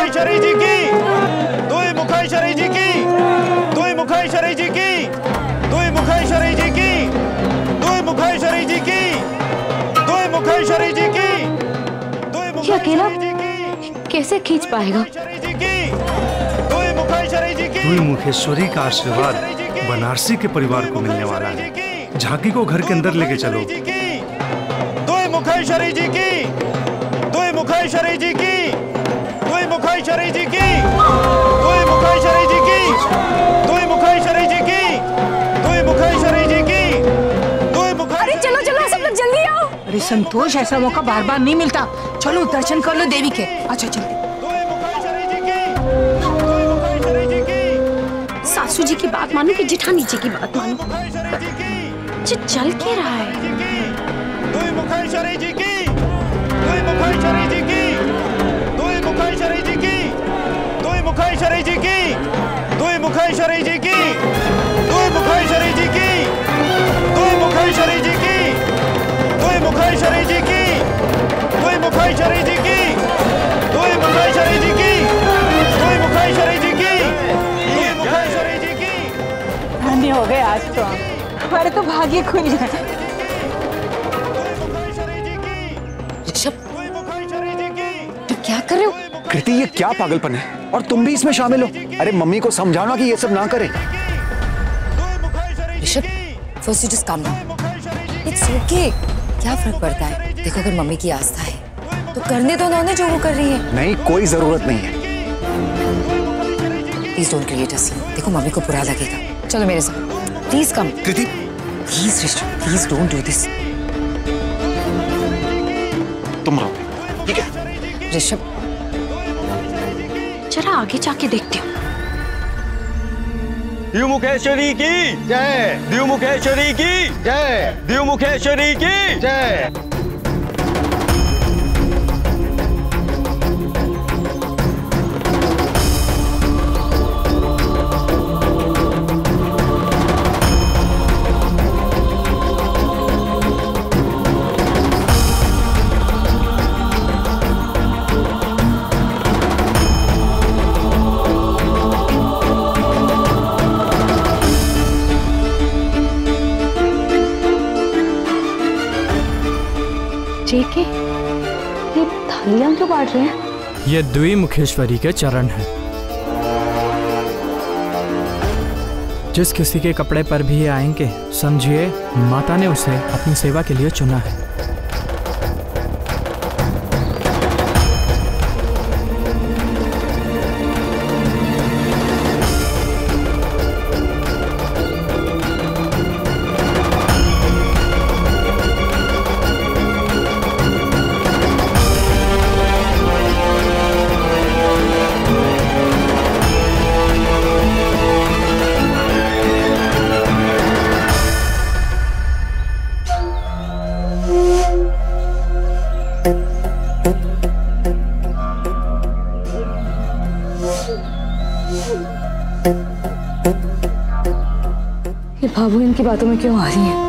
मुखाईशरी जी की, दुई मुखाईशरी जी की, दुई मुखाईशरी जी की, दुई मुखाईशरी जी की, दुई मुखाईशरी जी की, दुई मुखाईशरी जी की, दुई अकेला कैसे खींच पाएगा? दुई मुखेश्वरी का आशीर्वाद बनारसी के परिवार को मिलने वाला है। झांकी को घर के अंदर लेके चलो। दुई मुखाईशरी जी की, दुई मुखाईशरी जी की, दुई मुखाईशरी जी की, दुई मुखाईशरी जी की, दुई मुखाईशरी जी की, दुई मुखाईशरी जी की, दुई मुखाईशरी। अरे चलो चलो सब लोग जल्दी आओ। अरे संतोष, ऐसा मौका बार बार नहीं मिलता। चलो दर्शन कर लो देवी के। अच्छा चलो। सासू जी की बात मानो कि जेठानी जी की बात मानो? चल के रहा है। दुई मुखाईशरी जी की, दुई मुखाईशरी जी की, दुई मुखाईशरी जी की, दुई मुखाईशरी जी की, दुई मुखाईशरी जी की, दुई मुखाईशरी जी की, दुई मुखाईशरी जी की, दुई मुखाईशरी जी की, दुई मुखाईशरी जी की, दुई मुखाईशरी जी की, दुई मुखाईशरी जी की, दुई मुखाईशरी जी की। धन्य हो गए आज तो हम। हमारे तो भाग्य खुल गए। ऋषभ, तुम क्या कर रहे हो? कृति, ये क्या पागलपन है? और तुम भी इसमें शामिल हो? अरे मम्मी को समझाना कि ये सब ना करे। Rishabh, first you just calm down. It's okay. क्या फर्क पड़ता है? देखो अगर मम्मी की आस्था है तो करने दो उन्होंने जो वो कर रही है। नहीं, कोई जरूरत नहीं है। Please don't create a scene. देखो मम्मी को बुरा लगेगा। चलो मेरे साथ, please come. Kriti, please Rishabh, please don't do this. तुम रहो, ठीक है? ऋषभ, जरा आगे जाके देखती हूँ। द्यू मुखेश्वरी की जय, द्यू मुखेश्वरी की जय, द्यू मुखेश्वरी की जय। जेके, ये थालियां क्यों बांट रहे हैं? ये द्वि मुखेश्वरी के चरण हैं। जिस किसी के कपड़े पर भी ये आएंगे, समझिए माता ने उसे अपनी सेवा के लिए चुना है। ये भाभू इनकी बातों में क्यों आ रही है?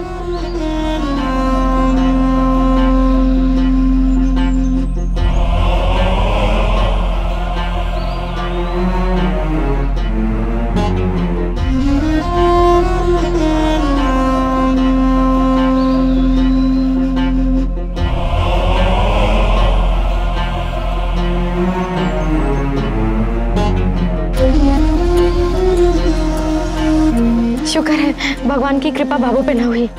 शुक्र है भगवान की कृपा भाभू पे न हुई।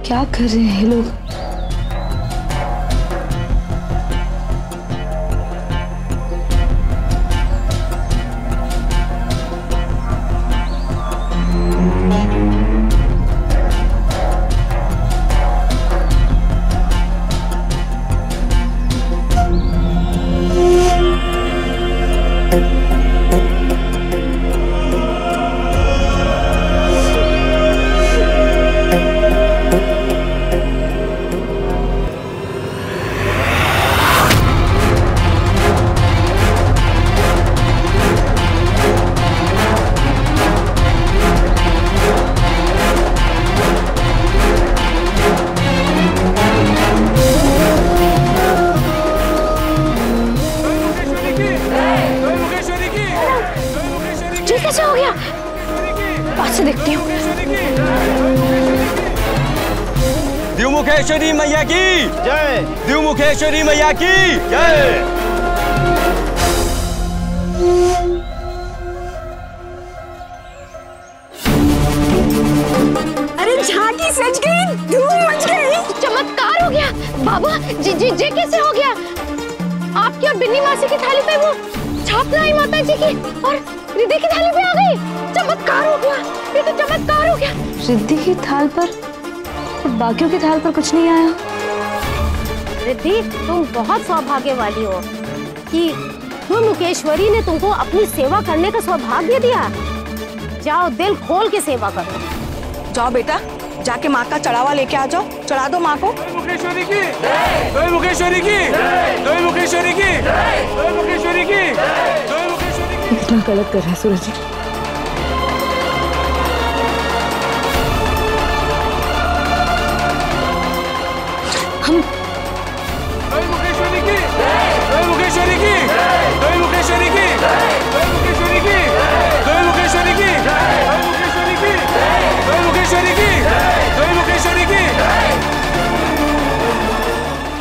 क्या कर रहे हैं लोग? गौर से देखती हूँ। द्विमुखेश्वरी मैया की जय। द्विमुखेश्वरी मैया की जय। अरे झांकी सज गई, धूम मच गई, चमत्कार हो गया। बाबा जी कैसे हो गया? आपकी और बिन्नी मासी की थाली पे वो छाप लाई माता जी की, और रिद्धि की थाली पे आ गई। चमत्कार हो गया, ये तो चमत्कार हो गया। रिद्धि की थाल पर, बाकियों की थाल पर कुछ नहीं आया। रिद्धि, तुम बहुत सौभाग्य वाली हो कि मुकेश्वरी ने तुमको अपनी सेवा करने का सौभाग्य दिया। जाओ, दिल खोल के सेवा करो। जाओ बेटा, जाके माँ का चढ़ावा लेके आ जाओ, चढ़ा दो माँ को। मुकेश्वरी की, मुकेश्वरी की, मुकेश्वरी की, मुकेश्वरी की, मुकेश्वरी की। कितना गलत कर रहे हैं सूरज जी। मुकेश्वरी की, मुकेश्वरी की, मुकेश्वरी की, मुकेश्वरी की, मुकेश्वरी की, मुकेश्वरी की, मुकेश्वरी की, मुकेश्वरी की।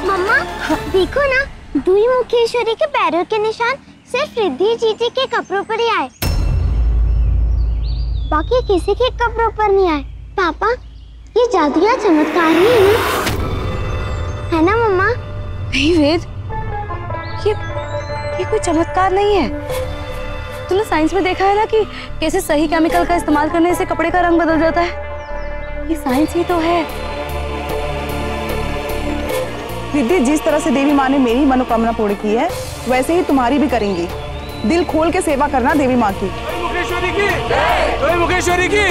मम्मा, देखो ना, दुई मुकेश्वरी के पैरों के निशान सिर्फ रिद्धि जीजी के कपड़ों पर ही आए, बाकी किसी के कपड़ों पर नहीं आए। पापा, ये जादू या चमत्कार ही है ना मम्मा? नहीं वेद, ये कोई चमत्कार नहीं है। तूने साइंस में देखा है ना कि कैसे सही केमिकल का इस्तेमाल करने से कपड़े का रंग बदल जाता है। ये साइंस ही तो है। रिद्धि, जिस तरह से देवी माँ ने मेरी मनोकामना पूर्ण की है, वैसे ही तुम्हारी भी करेंगी। दिल खोल के सेवा करना देवी माँ की। मुकेश्वरी की, मुकेश्वरी की,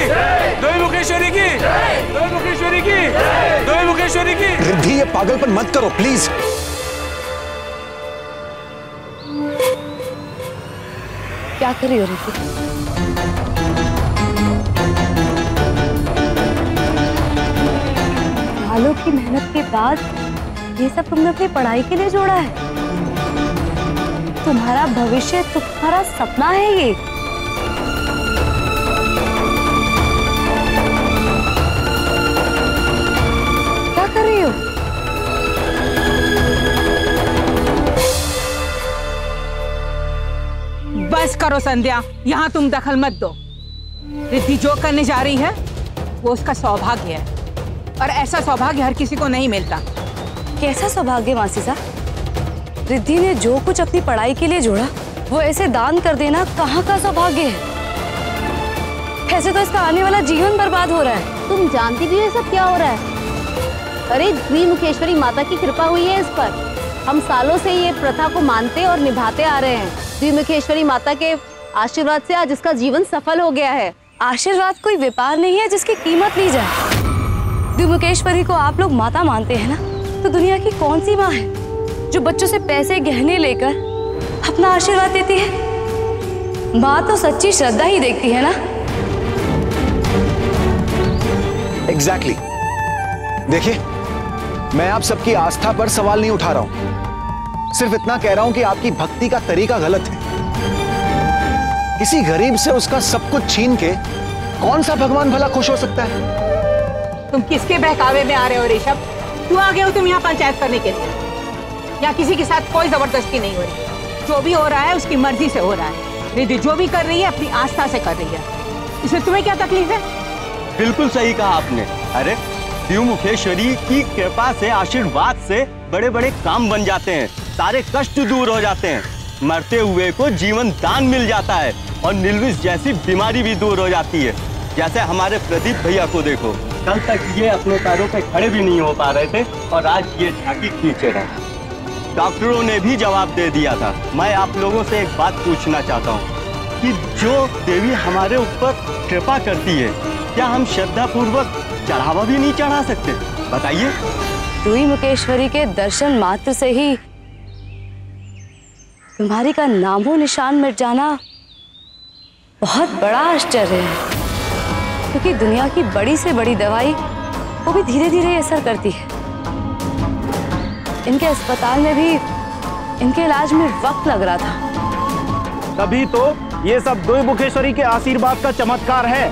मुकेश्वरी की, मुकेश्वरी की, मुकेश्वरी की। रिद्धि, ये पागलपन मत करो प्लीज। क्या कर रही हो रिद्धि? सालों की मेहनत के बाद ये सब तुमने अपनी पढ़ाई के लिए जोड़ा है। तुम्हारा भविष्य, तुम्हारा सपना है ये। क्या कर रही हो? बस करो संध्या, यहाँ तुम दखल मत दो। रिद्धि जो करने जा रही है वो उसका सौभाग्य है, और ऐसा सौभाग्य हर किसी को नहीं मिलता। कैसा सौभाग्य मासी साहब? रिद्धि ने जो कुछ अपनी पढ़ाई के लिए जोड़ा वो ऐसे दान कर देना कहाँ का सौभाग्य है? ऐसे तो इसका आने वाला जीवन बर्बाद हो रहा है। तुम जानती भी हो ये सब क्या हो रहा है? अरे द्विमुखेश्वरी माता की कृपा हुई है इस पर। हम सालों से ये प्रथा को मानते और निभाते आ रहे हैं। द्विमुखेश्वरी माता के आशीर्वाद से आज इसका जीवन सफल हो गया है। आशीर्वाद कोई व्यापार नहीं है जिसकी कीमत ली जाए। द्विमुखेश्वरी को आप लोग माता मानते हैं ना, तो दुनिया की कौन सी माँ है जो बच्चों से पैसे गहने लेकर अपना आशीर्वाद देती है? माँ तो सच्ची श्रद्धा ही देखती है ना। एग्जैक्टली। देखिए, मैं आप सबकी आस्था पर सवाल नहीं उठा रहा हूं, सिर्फ इतना कह रहा हूं कि आपकी भक्ति का तरीका गलत है। किसी गरीब से उसका सब कुछ छीन के कौन सा भगवान भला खुश हो सकता है? तुम किसके बहकावे में आ रहे हो ऋषभ? तू आ गए हो तुम यहाँ पंचायत करने के लिए? यहाँ किसी के साथ कोई जबरदस्ती नहीं हो रही। जो भी हो रहा है उसकी मर्जी से हो रहा है। रिद्धि जो भी कर रही है अपनी आस्था से कर रही है। इसमें तुम्हें क्या तकलीफ है? बिल्कुल सही कहा आपने। अरे द्विमुखेश्वरी की कृपा से, आशीर्वाद से बड़े बड़े काम बन जाते हैं, सारे कष्ट दूर हो जाते हैं, मरते हुए को जीवन दान मिल जाता है, और निलविस जैसी बीमारी भी दूर हो जाती है। जैसे हमारे प्रदीप भैया को देखो, कल तक ये अपने पैरों पे खड़े भी नहीं हो पा रहे थे और आज ये झांकी खींचे रहे। डॉक्टरों ने भी जवाब दे दिया था। मैं आप लोगों से एक बात पूछना चाहता हूँ कि जो देवी हमारे ऊपर कृपा करती है, क्या हम श्रद्धा पूर्वक चढ़ावा भी नहीं चढ़ा सकते? बताइए। द्विमुखेश्वरी के दर्शन मात्र से ही तुम्हारी का नामो निशान मिट जाना बहुत बड़ा आश्चर्य है, क्योंकि दुनिया की बड़ी से बड़ी दवाई वो भी धीरे धीरे असर करती है। इनके अस्पताल में भी इनके इलाज में वक्त लग रहा था। तभी तो ये सब द्विमुखेश्वरी के आशीर्वाद का चमत्कार है।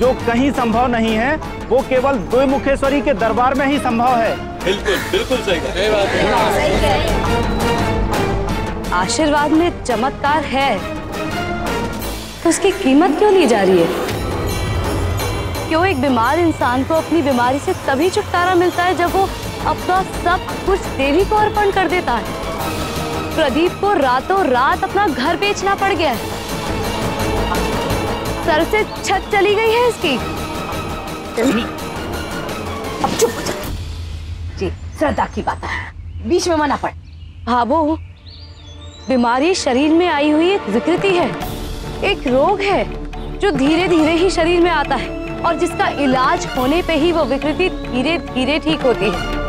जो कहीं संभव नहीं है वो केवल द्विमुखेश्वरी के दरबार में ही संभव है। बिल्कुल बिल्कुल सही बात है। आशीर्वाद में चमत्कार है तो उसकी कीमत क्यों ली जा रही है? क्यों एक बीमार इंसान को अपनी बीमारी से तभी छुटकारा मिलता है जब वो अपना सब कुछ देवी को अर्पण कर देता है? प्रदीप को रातों रात अपना घर बेचना पड़ गया है, सर से छत चली गई है इसकी। अब चुप हो जा। जी श्रद्धा की बात है, बीच में मना पड़। भाबो, बीमारी शरीर में आई हुई एक विकृति है, एक रोग है जो धीरे धीरे ही शरीर में आता है और जिसका इलाज होने पे ही वो विकृति धीरे धीरे ठीक होती है।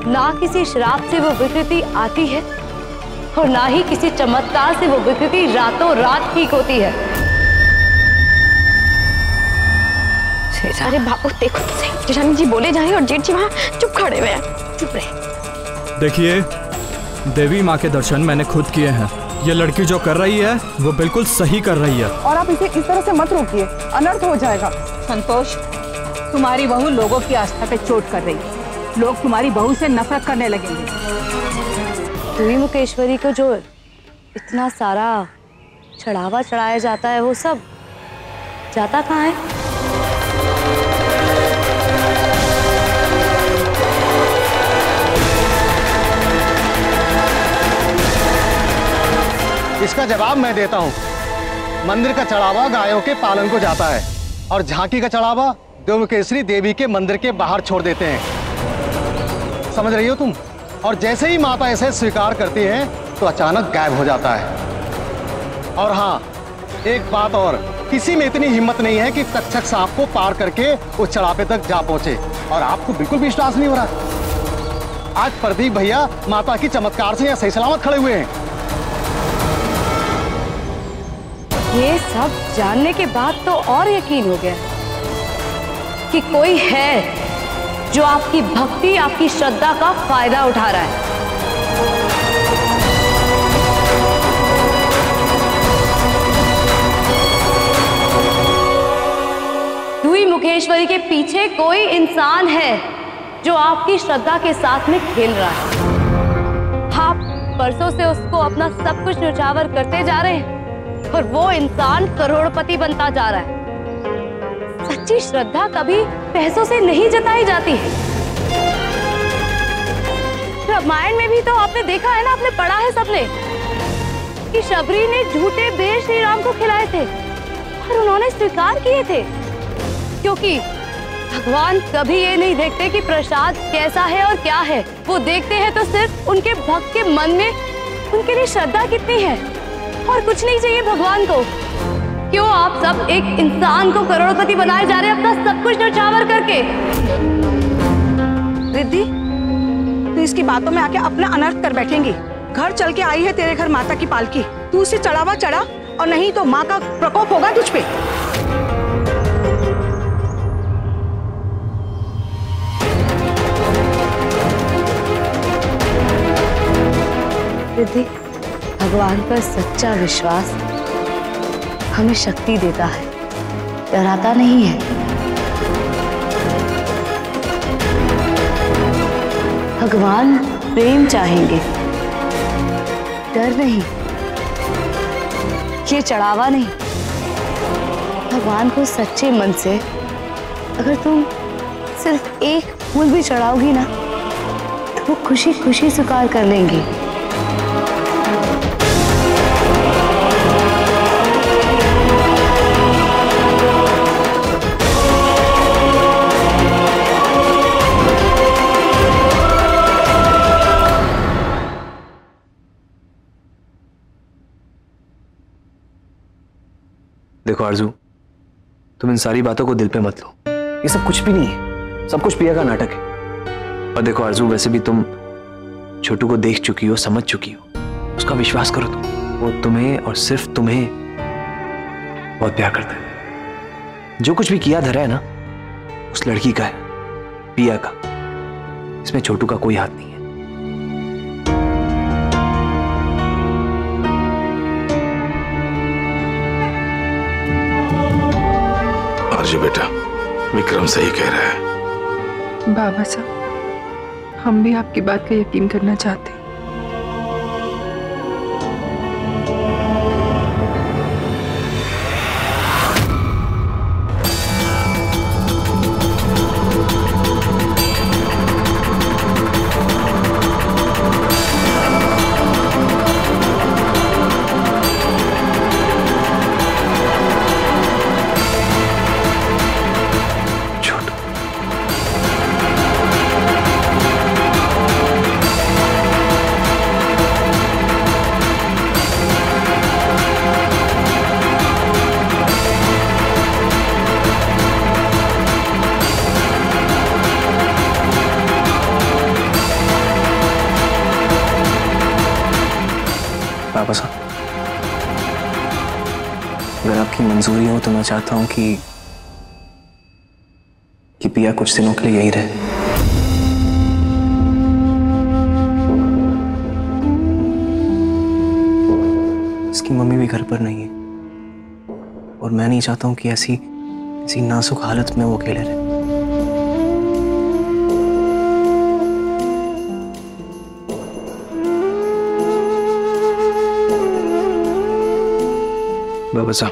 ना किसी श्राप से वो विकृति आती है और ना ही किसी चमत्कार से वो विकृति रातों रात ठीक होती है। अरे बाबू देखो, जेठानी जी बोले जा रहे हैं और जेठ जी वहाँ चुप खड़े हुए हैं। चुप रहे। देखिए, देवी माँ के दर्शन मैंने खुद किए हैं। ये लड़की जो कर रही है वो बिल्कुल सही कर रही है और आप इसे इस तरह से मत रोकिए, अनर्थ हो जाएगा। संतोष, तुम्हारी बहू लोगों की आस्था पे चोट कर रही है, लोग तुम्हारी बहू से नफरत करने लगेंगे। द्विमुखेश्वरी को जो इतना सारा चढ़ावा चढ़ाया जाता है वो सब जाता कहाँ है? इसका जवाब मैं देता हूँ। मंदिर का चढ़ावा गायों के पालन को जाता है और झांकी का चढ़ावा द्विमुखेश्वरी देवी के मंदिर के बाहर छोड़ देते हैं। समझ रही हो तुम? और जैसे ही माता इसे स्वीकार करती है तो अचानक गायब हो जाता है। और हाँ, एक बात और, किसी में इतनी हिम्मत नहीं है कि तक्षक सांप को पार करके उस चढ़ापे तक जा पहुंचे। और आपको बिल्कुल विश्वास नहीं हो रहा। आज प्रदीप भैया माता की चमत्कार से यहाँ सही सलामत खड़े हुए हैं। ये सब जानने के बाद तो और यकीन हो गया कि कोई है जो आपकी भक्ति, आपकी श्रद्धा का फायदा उठा रहा है। द्विमुखेश्वरी के पीछे कोई इंसान है जो आपकी श्रद्धा के साथ में खेल रहा है। आप बरसों से उसको अपना सब कुछ न्यौछावर करते जा रहे हैं और वो इंसान करोड़पति बनता जा रहा है। सच्ची श्रद्धा कभी पैसों से नहीं जताई जाती है। रामायण में भी तो आपने देखा है ना, आपने पढ़ा है सबने कि शबरी ने झूठे बेर श्री राम को खिलाए थे और उन्होंने स्वीकार किए थे, क्योंकि भगवान कभी ये नहीं देखते कि प्रसाद कैसा है और क्या है। वो देखते हैं तो सिर्फ उनके भक्त के मन में उनके लिए श्रद्धा कितनी है, और कुछ नहीं चाहिए भगवान को। क्यों आप सब एक इंसान को करोड़पति बनाए जा रहे हैं अपना सब कुछ न्यौछावर करके? रिद्धि, तू इसकी बातों में आके अपना अनर्थ कर बैठेंगी। घर चल के आई है तेरे घर माता की पालकी, तू उसे चढ़ावा चढ़ा और नहीं तो माँ का प्रकोप होगा तुझ पे। रिद्धि, भगवान पर सच्चा विश्वास हमें शक्ति देता है, डराता नहीं है। भगवान प्रेम चाहेंगे, डर नहीं, ये चढ़ावा नहीं। भगवान को सच्चे मन से अगर तुम सिर्फ एक फूल भी चढ़ाओगी ना तो वो खुशी खुशी स्वीकार कर लेंगे। देखो आरजू, तुम इन सारी बातों को दिल पे मत लो। ये सब कुछ भी नहीं है, सब कुछ पिया का नाटक है। और देखो आरजू, वैसे भी तुम छोटू को देख चुकी हो, समझ चुकी हो, उसका विश्वास करो तुम। वो तुम्हें और सिर्फ तुम्हें बहुत प्यार करता है। जो कुछ भी किया धरा है ना, उस लड़की का है, पिया का। इसमें छोटू का कोई हाथ नहीं है। आरजू बेटा, विक्रम सही कह रहा है। बाबा साहब, हम भी आपकी बात का यकीन करना चाहते हैं। बाबा साहब, अगर आपकी मंजूरी हो तो मैं चाहता हूं कि पिया कुछ दिनों के लिए यही रहे। इसकी मम्मी भी घर पर नहीं है और मैं नहीं चाहता हूं कि ऐसी नाजुक हालत में वो अकेले रहे। बाबा साहब,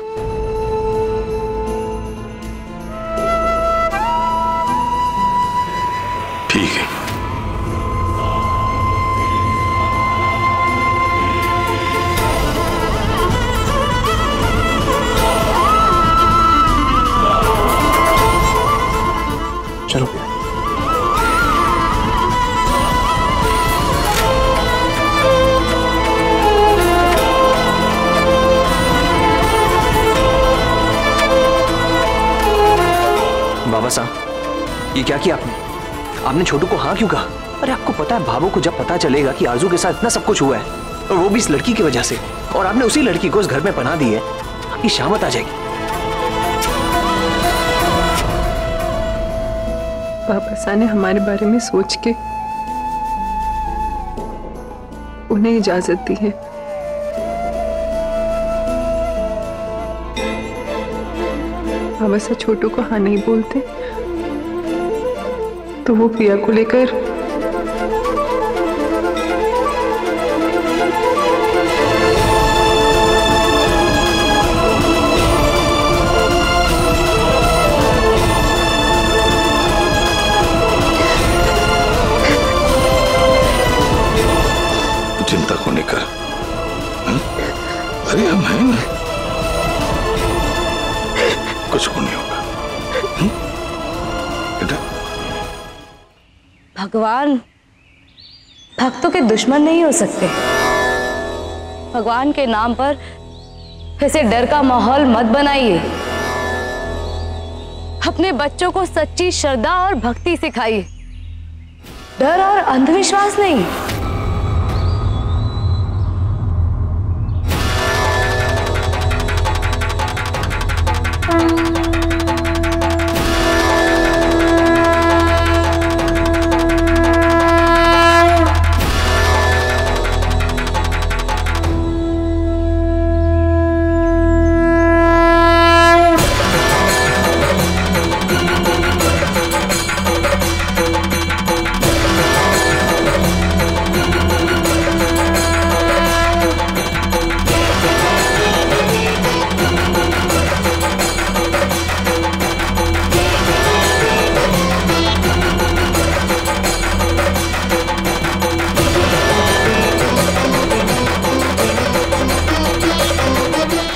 ठीक है। चलो बाबा साहब, ये क्या किया आपने छोटू को हाँ क्यों कहा? अरे आपको पता है भाभो को जब पता चलेगा कि आरजू के साथ इतना सब कुछ हुआ है और वो भी इस लड़की की वजह से, और आपने उसी लड़की को इस घर में पनाह दी है, आपकी शामत आ जाएगी। बाबा साहब ने हमारे बारे में सोच के उन्हें इजाजत दी है। बाबा साहब छोटू को हाँ नहीं बोलते तो वो प्रिया को लेकर चिंता को नहीं कर। अरे हम हैं ना, कुछ को नहीं होगा। बेटा, भगवान भक्तों के दुश्मन नहीं हो सकते। भगवान के नाम पर ऐसे डर का माहौल मत बनाइए। अपने बच्चों को सच्ची श्रद्धा और भक्ति सिखाइए, डर और अंधविश्वास नहीं।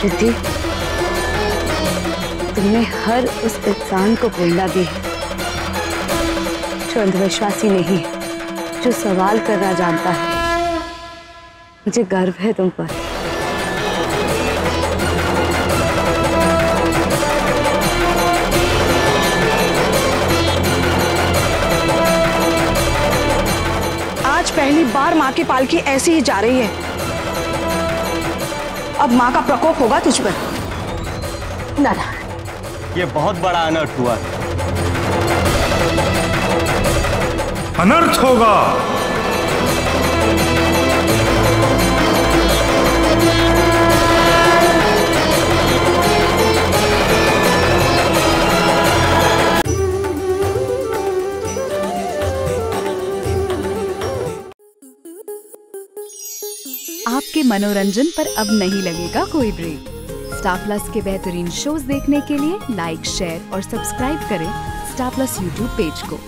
रिद्धि, तुमने हर उस इंसान को प्रेरणा दी है जो अंधविश्वासी नहीं है, जो सवाल करना जानता है। मुझे गर्व है तुम पर। आज पहली बार माँ की पालकी ऐसी ही जा रही है। अब माँ का प्रकोप होगा तुझ पर। ना, ये बहुत बड़ा अनर्थ हुआ। अनर्थ होगा। आपके मनोरंजन पर अब नहीं लगेगा कोई ब्रेक। स्टार प्लस के बेहतरीन शोज देखने के लिए लाइक, शेयर और सब्सक्राइब करें स्टार प्लस यूट्यूब पेज को।